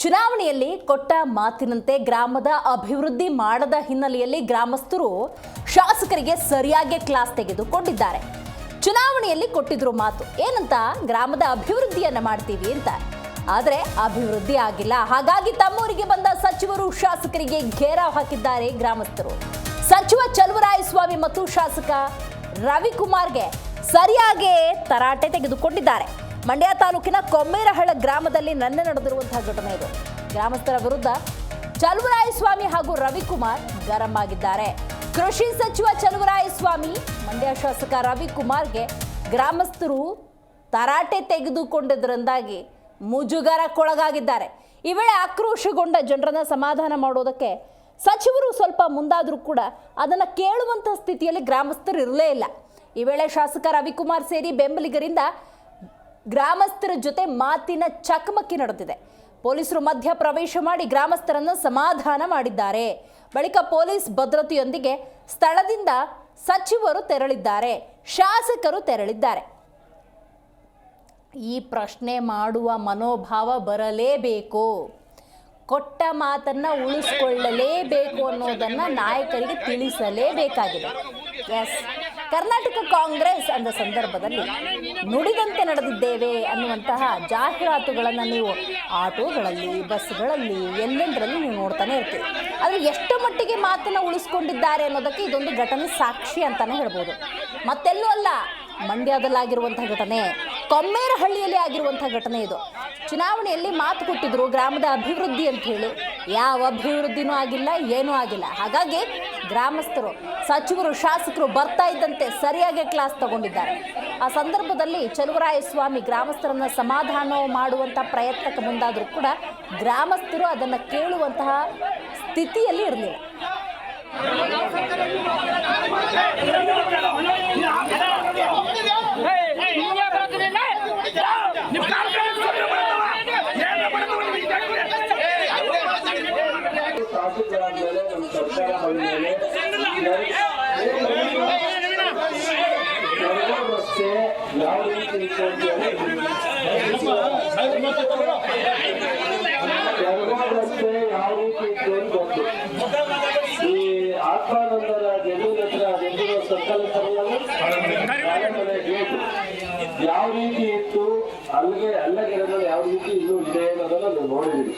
ಚುನಾವಣೆಯಲ್ಲಿ ಕೊಟ್ಟ ಮಾತಿನಂತೆ ಗ್ರಾಮದ ಅಭಿವೃದ್ಧಿ ಮಾಡದ ಹಿನ್ನೆಲೆಯಲ್ಲಿ ಗ್ರಾಮಸ್ಥರು ಶಾಸಕರಿಗೆ ಸರಿಯಾಗಿ ಕ್ಲಾಸ್ ತೆಗೆದುಕೊಂಡಿದ್ದಾರೆ. ಚುನಾವಣೆಯಲ್ಲಿ ಕೊಟ್ಟಿದ್ರು ಮಾತು ಏನಂತ, ಗ್ರಾಮದ ಅಭಿವೃದ್ಧಿಯನ್ನ ಮಾಡ್ತೀವಿ ಅಂತ. ಆದರೆ ಅಭಿವೃದ್ಧಿ ಆಗಿಲ್ಲ. ಹಾಗಾಗಿ ತಮ್ಮೂರಿಗೆ ಬಂದ ಸಚಿವರು ಶಾಸಕರಿಗೆ ಘೇರಾವ್ ಹಾಕಿದ್ದಾರೆ ಗ್ರಾಮಸ್ಥರು. ಸಚಿವ ಚಲುವರಾಯಸ್ವಾಮಿ ಮತ್ತು ಶಾಸಕ ರವಿಕುಮಾರ್ಗೆ ಸರಿಯಾಗಿ ತರಾಟೆ ತೆಗೆದುಕೊಂಡಿದ್ದಾರೆ. ಮಂಡ್ಯ ತಾಲೂಕಿನ ಕೊಮ್ಮೇರಹಳ್ಳ ಗ್ರಾಮದಲ್ಲಿ ನಿನ್ನೆ ನಡೆದಿರುವಂತಹ ಘಟನೆ ಇದು. ಗ್ರಾಮಸ್ಥರ ವಿರುದ್ಧ ಚಲುವರಾಯಸ್ವಾಮಿ ಹಾಗೂ ರವಿಕುಮಾರ್ ಗರಂ ಆಗಿದ್ದಾರೆ. ಕೃಷಿ ಸಚಿವ ಚಲುವರಾಯಸ್ವಾಮಿ, ಮಂಡ್ಯ ಶಾಸಕ ರವಿಕುಮಾರ್ಗೆ ಗ್ರಾಮಸ್ಥರು ತರಾಟೆ ತೆಗೆದುಕೊಂಡಿದ್ದರಿಂದಾಗಿ ಮುಜುಗರಕ್ಕೊಳಗಾಗಿದ್ದಾರೆ. ಈ ವೇಳೆ ಆಕ್ರೋಶಗೊಂಡ ಜನರನ್ನ ಸಮಾಧಾನ ಮಾಡೋದಕ್ಕೆ ಸಚಿವರು ಸ್ವಲ್ಪ ಮುಂದಾದರೂ ಕೂಡ ಅದನ್ನು ಕೇಳುವಂಥ ಸ್ಥಿತಿಯಲ್ಲಿ ಗ್ರಾಮಸ್ಥರು ಇರಲೇ ಇಲ್ಲ. ಈ ವೇಳೆ ಶಾಸಕ ರವಿಕುಮಾರ್ ಸೇರಿ ಬೆಂಬಲಿಗರಿಂದ ಗ್ರಾಮಸ್ಥರ ಜೊತೆ ಮಾತಿನ ಚಕಮಕಿ ನಡೆದಿದೆ. ಪೊಲೀಸರು ಮಧ್ಯ ಪ್ರವೇಶ ಮಾಡಿ ಗ್ರಾಮಸ್ಥರನ್ನು ಸಮಾಧಾನ ಮಾಡಿದ್ದಾರೆ. ಬಳಿಕ ಪೊಲೀಸ್ ಭದ್ರತೆಯೊಂದಿಗೆ ಸ್ಥಳದಿಂದ ಸಚಿವರು ತೆರಳಿದ್ದಾರೆ, ಶಾಸಕರು ತೆರಳಿದ್ದಾರೆ. ಈ ಪ್ರಶ್ನೆ ಮಾಡುವ ಮನೋಭಾವ ಬರಲೇಬೇಕು. ಕೊಟ್ಟ ಮಾತನ್ನ ಉಳಿಸಿಕೊಳ್ಳಲೇಬೇಕು ಅನ್ನೋದನ್ನ ನಾಯಕರಿಗೆ ತಿಳಿಸಲೇಬೇಕಾಗಿದೆ. ಎಸ್, ಕರ್ನಾಟಕ ಕಾಂಗ್ರೆಸ್ ಅಂದ ಸಂದರ್ಭದಲ್ಲಿ ನುಡಿದಂತೆ ನಡೆದಿದ್ದೇವೆ ಅನ್ನುವಂತಹ ಜಾಹೀರಾತುಗಳನ್ನು ನೀವು ಆಟೋಗಳಲ್ಲಿ, ಬಸ್ಗಳಲ್ಲಿ, ಎಲ್ಲೆಂದರಲ್ಲಿ ನೀವು ನೋಡ್ತಾನೆ ಇರ್ತೀರಿ. ಆದರೆ ಎಷ್ಟು ಮಟ್ಟಿಗೆ ಮಾತನ್ನು ಉಳಿಸ್ಕೊಂಡಿದ್ದಾರೆ ಅನ್ನೋದಕ್ಕೆ ಇದೊಂದು ಘಟನೆ ಸಾಕ್ಷಿ ಅಂತಾನೆ ಹೇಳ್ಬೋದು. ಮತ್ತೆಲ್ಲೂ ಅಲ್ಲ, ಮಂಡ್ಯದಲ್ಲಾಗಿರುವಂತಹ ಘಟನೆ, ಕೊಮ್ಮೇರಹಳ್ಳಿಯಲ್ಲಿ ಆಗಿರುವಂತಹ ಘಟನೆ ಇದು. ಚುನಾವಣೆಯಲ್ಲಿ ಮಾತು ಕೊಟ್ಟಿದ್ರು ಗ್ರಾಮದ ಅಭಿವೃದ್ಧಿ ಅಂತ ಹೇಳಿ, ಯಾವ ಅಭಿವೃದ್ಧಿನೂ ಆಗಿಲ್ಲ, ಏನೂ ಆಗಿಲ್ಲ. ಹಾಗಾಗಿ ಗ್ರಾಮಸ್ಥರು, ಸಚಿವರು, ಶಾಸಕರು ಬರ್ತಾ ಇದ್ದಂತೆ ಸರಿಯಾಗಿ ಕ್ಲಾಸ್ ತಗೊಂಡಿದ್ದಾರೆ. ಆ ಸಂದರ್ಭದಲ್ಲಿ ಚಲುವರಾಯಸ್ವಾಮಿ ಗ್ರಾಮಸ್ಥರನ್ನ ಸಮಾಧಾನ ಮಾಡುವಂಥ ಪ್ರಯತ್ನಕ್ಕೆ ಮುಂದಾದರೂ ಕೂಡ ಗ್ರಾಮಸ್ಥರು ಅದನ್ನು ಕೇಳುವಂತಹ ಸ್ಥಿತಿಯಲ್ಲಿ ಇರಲಿಲ್ಲ. ಯಾವ ರೀತಿ ಗೊತ್ತು. ಈ ಆತ್ಮಾನಂದರ ಜಮೀನ್ ಹತ್ರ ಬೆಂಗಳೂರು ಸರ್ಕಲ್ ಯಾವ ರೀತಿ ಇತ್ತು, ಅಲ್ಲಗೆರೆಗಳು ಯಾವ ರೀತಿ ಇನ್ನೂ ಇದೆ ಅನ್ನೋದನ್ನ ನಾವು ನೋಡಿದೀವಿ.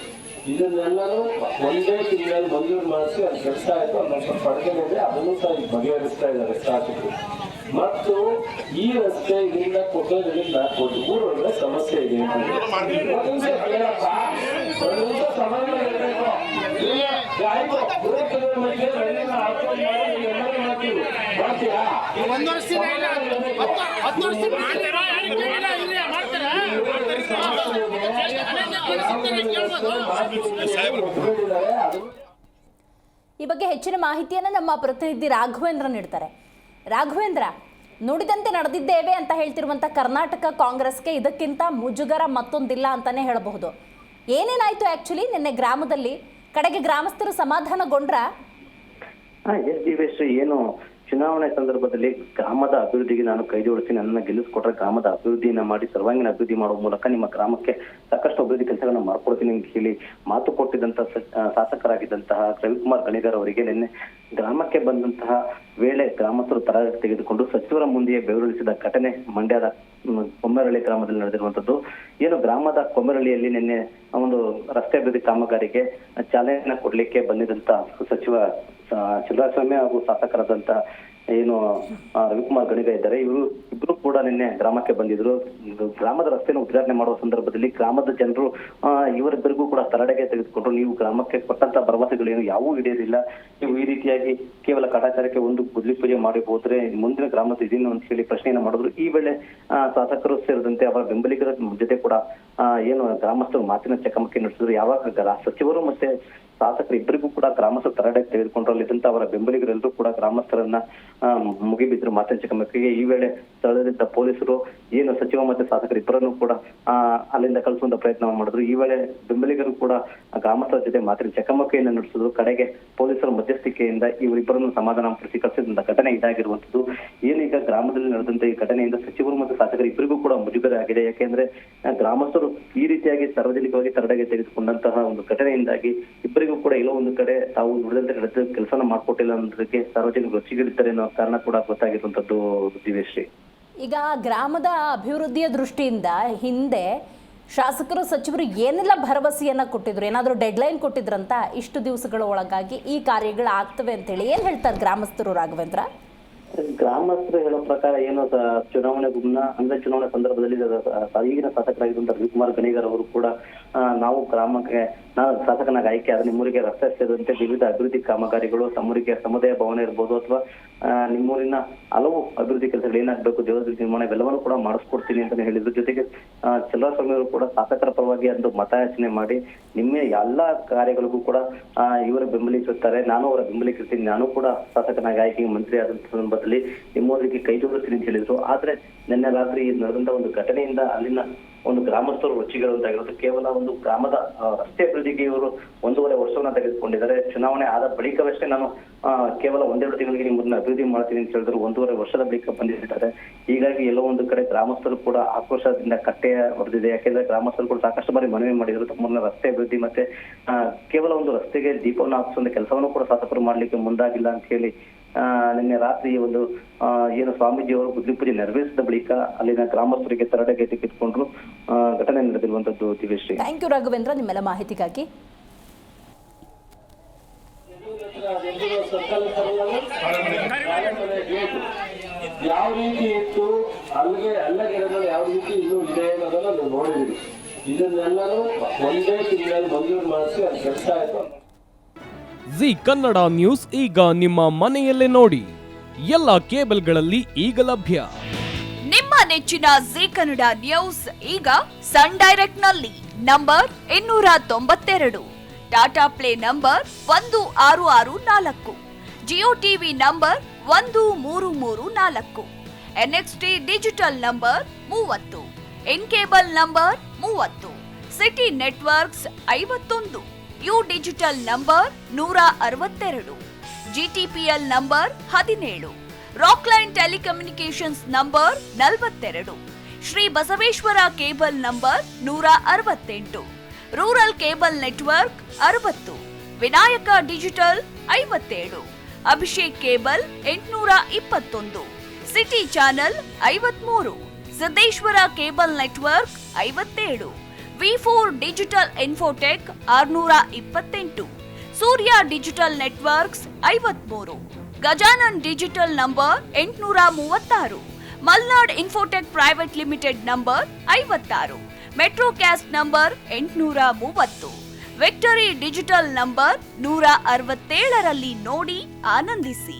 ಇದನ್ನೆಲ್ಲರೂ ಒಂದೇ ತಿಂಗಳಲ್ಲಿ ಮಂಜೂರು ಮಾಡಿಸಿ ಅದು ಕೆಲಸ ಆಯ್ತು. ಅದೊಂದು ಸ್ವಲ್ಪ ಅಡುಗೆ ಇದೆ, ಅದನ್ನು ಸಹ ಬಗೆಹರಿಸ್ತಾ ಇದ್ದಾರೆ ಶಾಸಕರು. ಮತ್ತು ಈ ರಸ್ತೆ ಇದರಿಂದ ಕೊಟ್ಟೋದ್ರಿಂದ ಊರೊಳಗೆ ಸಮಸ್ಯೆ ಇದೆ. ಈ ಬಗ್ಗೆ ಹೆಚ್ಚಿನ ಮಾಹಿತಿಯನ್ನು ನಮ್ಮ ಪ್ರತಿನಿಧಿ ರಾಘವೇಂದ್ರ ನೀಡ್ತಾರೆ. ರಾಘವೇಂದ್ರ, ನುಡಿದಂತೆ ನಡೆದಿದ್ದೇವೆ ಅಂತ ಹೇಳ್ತಿರುವಂಥ ಕರ್ನಾಟಕ ಕಾಂಗ್ರೆಸ್ಗೆ ಇದಕ್ಕಿಂತ ಮುಜುಗರ ಮತ್ತೊಂದಿಲ್ಲ ಅಂತಾನೆ ಹೇಳಬಹುದು. ಏನೇನಾಯ್ತು ಆಕ್ಚುಲಿ ನಿನ್ನೆ ಗ್ರಾಮದಲ್ಲಿ? ಕಡೆಗೆ ಗ್ರಾಮಸ್ಥರು ಸಮಾಧಾನಗೊಂಡ್ರ? ಏನು ಚುನಾವಣೆ ಸಂದರ್ಭದಲ್ಲಿ ಗ್ರಾಮದ ಅಭಿವೃದ್ಧಿಗೆ ನಾನು ಕೈ ಜೋಡಿಸಿ ನನ್ನನ್ನು ಗೆಲ್ಲಿಸ್ಕೊಟ್ರೆ ಗ್ರಾಮದ ಅಭಿವೃದ್ಧಿಯನ್ನ ಮಾಡಿ ಸರ್ವಾಂಗೀಣ ಅಭಿವೃದ್ಧಿ ಮಾಡುವ ಮೂಲಕ ನಿಮ್ಮ ಗ್ರಾಮಕ್ಕೆ ಸಾಕಷ್ಟು ಅಭಿವೃದ್ಧಿ ಕೆಲಸಗಳನ್ನ ಮಾಡ್ಕೊಡ್ತೀನಿ ಅಂತ ಹೇಳಿ ಮಾತು ಕೊಟ್ಟಿದ್ದಂತಹ ಶಾಸಕರಾಗಿದ್ದಂತಹ ರವಿಕುಮಾರ್ ಗಣಿಗರ್ ಅವರಿಗೆ ನಿನ್ನೆ ಗ್ರಾಮಕ್ಕೆ ಬಂದಂತಹ ವೇಳೆ ಗ್ರಾಮಸ್ಥರು ತರಬೇತಿ ತೆಗೆದುಕೊಂಡು ಸಚಿವರ ಮುಂದೆಯೇ ಬೆವರಿಳಿಸಿದ ಘಟನೆ ಮಂಡ್ಯದ ಕೊಮ್ಮೇರಹಳ್ಳಿ ಗ್ರಾಮದಲ್ಲಿ ನಡೆದಿರುವಂತದ್ದು. ಏನು ಗ್ರಾಮದ ಕೊಮ್ಮೇರಹಳ್ಳಿಯಲ್ಲಿ ನಿನ್ನೆ ಒಂದು ರಸ್ತೆ ಅಭಿವೃದ್ಧಿ ಕಾಮಗಾರಿಗೆ ಚಾಲನೆ ಕೊಡ್ಲಿಕ್ಕೆ ಬಂದಿದ್ದಂತ ಸಚಿವ ಚಲುವರಾಯಸ್ವಾಮಿ ಹಾಗೂ ಶಾಸಕರಾದಂತ ಏನು ರವಿಕುಮಾರ್ ಗಣಿಗ ಇದ್ದಾರೆ, ಇಬ್ರು ಕೂಡ ನಿನ್ನೆ ಗ್ರಾಮಕ್ಕೆ ಬಂದಿದ್ರು. ಗ್ರಾಮದ ರಸ್ತೆಯನ್ನು ಉದ್ಘಾಟನೆ ಮಾಡುವ ಸಂದರ್ಭದಲ್ಲಿ ಗ್ರಾಮದ ಜನರು ಇವರಿಬ್ಬರಿಗೂ ಕೂಡ ತರಡೆಗೆ ತೆಗೆದುಕೊಂಡ್ರು. ನೀವು ಗ್ರಾಮಕ್ಕೆ ಕೊಟ್ಟಂತ ಭರವಸೆಗಳೇನು ಯಾವೂ ಈಡೇರಿಲ್ಲ, ನೀವು ಈ ರೀತಿಯಾಗಿ ಕೇವಲ ಕಾಟಾಚಾರಕ್ಕೆ ಒಂದು ಗುದ್ಲಿ ಪೂಜೆ ಮಾಡಿ ಹೋದ್ರೆ ಮುಂದಿನ ಗ್ರಾಮದ ಇದೇನು ಅಂತ ಹೇಳಿ ಪ್ರಶ್ನೆಯನ್ನ ಮಾಡಿದ್ರು. ಈ ವೇಳೆ ಶಾಸಕರು ಸೇರಿದಂತೆ ಅವರ ಬೆಂಬಲಿಗರ ಜೊತೆ ಕೂಡ ಏನು ಗ್ರಾಮಸ್ಥರು ಮಾತಿನ ಚಕಮಕಿ ನಡೆಸಿದ್ರು. ಯಾವಾಗ ಸಚಿವರು ಮತ್ತೆ ಶಾಸಕರು ಇಬ್ಬರಿಗೂ ಕೂಡ ಗ್ರಾಮಸ್ಥರ ತರಾಟೆಗೆ ತೆಗೆದುಕೊಂಡ್ರಲ್ಲಿದ್ದಂತ ಅವರ ಬೆಂಬಲಿಗರೆಲ್ಲರೂ ಕೂಡ ಗ್ರಾಮಸ್ಥರನ್ನ ಮುಗಿಬಿದ್ರು ಮಾತಿನ ಚಕಮಕಿಗೆ. ಈ ವೇಳೆ ಸ್ಥಳದಲ್ಲಿದ್ದ ಪೊಲೀಸರು ಏನು ಸಚಿವ ಮತ್ತೆ ಶಾಸಕರು ಇಬ್ಬರನ್ನು ಕೂಡ ಅಲ್ಲಿಂದ ಕಳಿಸುವಂತ ಪ್ರಯತ್ನ ಮಾಡಿದ್ರು. ಈ ವೇಳೆ ಬೆಂಬಲಿಗರು ಕೂಡ ಗ್ರಾಮಸ್ಥರ ಜೊತೆ ಮಾತಿನ ಚಕಮಕಿಯನ್ನು ನಡೆಸಿದ್ರು. ಕಡೆಗೆ ಪೊಲೀಸರ ಮಧ್ಯಸ್ಥಿಕೆಯಿಂದ ಇವರಿಬ್ಬರನ್ನು ಸಮಾಧಾನಪಡಿಸಿ ಕಳಿಸಿದಂತ ಘಟನೆ ಇದಾಗಿರುವಂತದ್ದು. ಏನೀಗ ಗ್ರಾಮದಲ್ಲಿ ನಡೆದಂತ ಈ ಘಟನೆಯಿಂದ ಸಚಿವರು ಮತ್ತು ಶಾಸಕರು ಇಬ್ಬರಿಗೂ ಕೂಡ ಮುಜುಗರ ಆಗಿದೆ. ಯಾಕೆಂದ್ರೆ ಗ್ರಾಮಸ್ಥರು ಈ ರೀತಿಯಾಗಿ ಸಾರ್ವಜನಿಕವಾಗಿ ತರಡೆಗೆ ತೆಗೆದುಕೊಂಡಂತಹ ಒಂದು ಘಟನೆಯಿಂದಾಗಿ ಇಬ್ಬರಿಗೂ ಕೂಡ ಎಲ್ಲೋ ಒಂದು ಕಡೆ ತಾವು ನುಡಿದಂತೆ ಕೆಲಸನ ಮಾಡ್ಕೊಟ್ಟಿಲ್ಲ ಅನ್ನೋದಕ್ಕೆ ಸಾರ್ವಜನಿಕರು ರೊಚ್ಚಿಗಿಳಿತಾರೆ ಅನ್ನೋ ಕಾರಣ ಕೂಡ ಗೊತ್ತಾಗಿರುವಂತದ್ದು ದಿವ್ಯಶ್ರೀ. ಈಗ ಗ್ರಾಮದ ಅಭಿವೃದ್ಧಿಯ ದೃಷ್ಟಿಯಿಂದ ಹಿಂದೆ ಶಾಸಕರು ಸಚಿವರು ಏನೆಲ್ಲ ಭರವಸೆಯನ್ನ ಕೊಟ್ಟಿದ್ರು, ಏನಾದರೂ ಡೆಡ್ಲೈನ್ ಕೊಟ್ಟಿದ್ರಂತ ಇಷ್ಟು ದಿವಸಗಳ ಒಳಗಾಗಿ ಈ ಕಾರ್ಯಗಳು ಆಗ್ತವೆ ಅಂತೇಳಿ ಏನ್ ಹೇಳ್ತಾರೆ ಗ್ರಾಮಸ್ಥರು ರಾಘವೇಂದ್ರ? ಗ್ರಾಮಸ್ಥರು ಹೇಳೋ ಪ್ರಕಾರ ಏನು ಚುನಾವಣೆ ಮುನ್ನ ಅಂದ್ರೆ ಚುನಾವಣೆ ಸಂದರ್ಭದಲ್ಲಿ ಈಗಿನ ಶಾಸಕರಾಗಿದ್ದಂತ ರವಿಕುಮಾರ್ ಗಣಿಗರ್ ಅವರು ಕೂಡ ನಾವು ಗ್ರಾಮಕ್ಕೆ ನಾನು ಶಾಸಕನಾಗಿ ಆಯ್ಕೆ ಆದ್ರೆ ನಿಮ್ಮೂರಿಗೆ ರಸ್ತೆ ಸೇರಿದಂತೆ ವಿವಿಧ ಅಭಿವೃದ್ಧಿ ಕಾಮಗಾರಿಗಳು, ತಮ್ಮೂರಿಗೆ ಸಮುದಾಯ ಭವನ ಇರ್ಬೋದು ಅಥವಾ ನಿಮ್ಮೂರಿನ ಹಲವು ಅಭಿವೃದ್ಧಿ ಕೆಲಸಗಳು ಏನಾಗಬೇಕು, ದೇವಸ್ಥಾನ ನಿರ್ಮಾಣ ಇವೆಲ್ಲವನ್ನು ಕೂಡ ಮಾಡಿಸ್ಕೊಡ್ತೀನಿ ಅಂತ ಹೇಳಿದ್ರು. ಜೊತೆಗೆ ಚಲುವಸ್ವಾಮಿ ಅವರು ಕೂಡ ಶಾಸಕರ ಪರವಾಗಿ ಒಂದು ಮತಯಾಚನೆ ಮಾಡಿ ನಿಮ್ಮ ಎಲ್ಲಾ ಕಾರ್ಯಗಳಿಗೂ ಕೂಡ ಇವರು ಬೆಂಬಲಿಸುತ್ತಾರೆ, ನಾನು ಅವರ ಬೆಂಬಲಿಸಿರ್ತೀನಿ, ನಾನು ಕೂಡ ಶಾಸಕನಾಗಿ ಆಯ್ಕೆ ಮಂತ್ರಿ ಆದಂತ ಸಂದರ್ಭದಲ್ಲಿ ನಿಮ್ಮೂರಿಗೆ ಕೈ ಜೋಡಿಸ್ತೀನಿ ಅಂತ ಹೇಳಿದ್ರು. ಆದ್ರೆ ನಿನ್ನೆ ರಾತ್ರಿ ನಡೆದಂತ ಒಂದು ಘಟನೆಯಿಂದ ಅಲ್ಲಿನ ಒಂದು ಗ್ರಾಮಸ್ಥರು ರುಚಿಗೆಳುವಂತಾಗಿರೋದು. ಕೇವಲ ಒಂದು ಗ್ರಾಮದ ರಸ್ತೆ ಅಭಿವೃದ್ಧಿಗೆ ಇವರು 1.5 ವರ್ಷವನ್ನ ತೆಗೆದುಕೊಂಡಿದ್ದಾರೆ. ಚುನಾವಣೆ ಆದ ಬಳಿಕವಷ್ಟೇ ನಾನು ಕೇವಲ 1-2 ತಿಂಗಳಿಗೆ ನಿಮ್ಮನ್ನ ಅಭಿವೃದ್ಧಿ ಮಾಡ್ತೀನಿ ಅಂತ ಹೇಳಿದ್ರು. 1.5 ವರ್ಷದ ಬಳಿಕ ಬಂದಿದ್ದಾರೆ. ಹೀಗಾಗಿ ಎಲ್ಲೋ ಒಂದು ಕಡೆ ಗ್ರಾಮಸ್ಥರು ಕೂಡ ಆಕ್ರೋಶದಿಂದ ಕಟ್ಟೆ ಹೊಡೆದಿದೆ. ಯಾಕೆಂದ್ರೆ ಗ್ರಾಮಸ್ಥರು ಕೂಡ ಸಾಕಷ್ಟು ಬಾರಿ ಮನವಿ ಮಾಡಿದ್ರು ತಮ್ಮನ್ನ ರಸ್ತೆ ಅಭಿವೃದ್ಧಿ ಮತ್ತೆ ಕೇವಲ ಒಂದು ರಸ್ತೆಗೆ ದೀಪವನ್ನು ಹಾಕಿಸುವಂತ ಕೆಲಸವನ್ನು ಕೂಡ ಶಾಸಕರು ಮಾಡ್ಲಿಕ್ಕೆ ಮುಂದಾಗಿಲ್ಲ ಅಂತ ಹೇಳಿ ನಿನ್ನೆ ರಾತ್ರಿ ಒಂದು ಏನು ಸ್ವಾಮೀಜಿ ಅವರು ಬುದ್ಧಿ ಪೂಜೆ ನೆರವೇರಿಸಿದ ಬಳಿಕ ಅಲ್ಲಿನ ಗ್ರಾಮಸ್ಥರಿಗೆ ತರಡೆಗೆ ತೆಗೆದುಕೊಂಡ್ರು ಘಟನೆ ನಡೆದಿರುವಂತದ್ದು ದಿವ್ಯಶ್ರೀ. ಥ್ಯಾಂಕ್ ಯು ರಾಘವೇಂದ್ರ ನಿಮ್ಮೆಲ್ಲ ಮಾಹಿತಿಗಾಗಿ. ಯಾವ ರೀತಿ ಇತ್ತು ಅಲ್ಲಿಗೆ ಯಾವ ರೀತಿ ಇನ್ನೂ ಇದೆ ಅನ್ನೋದನ್ನ ನಾವು ನೋಡಿದೀವಿ. ಇದನ್ನೆಲ್ಲರೂ ಒಂದೇ ತಿಂಗಳಲ್ಲಿ ಮಂಜೂರು ಮಾಡಿಸಿ ಅದು ಕೆಲಸ ಆಯ್ತು. ಜಿ ಕನ್ನಡ ನ್ಯೂಸ್ ಈಗ ನಿಮ್ಮ ಮನೆಯಲ್ಲೇ ನೋಡಿ, ಎಲ್ಲ ಕೇಬಲ್ಗಳಲ್ಲಿ ಈಗ ಲಭ್ಯ. ನಿಮ್ಮ ನೆಚ್ಚಿನ ಜಿ ಕನ್ನಡ ನ್ಯೂಸ್ ಈಗ ಸನ್ ಡೈರೆಕ್ಟ್ ನಲ್ಲಿ number 292, Tata play number 1664, Jio TV number 1334, NXT digital number 30, in cable number 30, city networks 51, U digital number 162, GTPL number 17, Rockline telecommunications number 42, Shri Basaveshwara cable number 168, rural cable network 60, Vinayaka digital 57, Abhishek cable 821, city channel 53, Siddeshwara cable network 57, V4 digital Infotech 628, Surya digital networks 53, Gajanan digital number 836, Malnad infotech private limited number 56, Metrocast number 830, victory digital number 167ರಲ್ಲಿ ನೋಡಿ ಆನಂದಿಸಿ.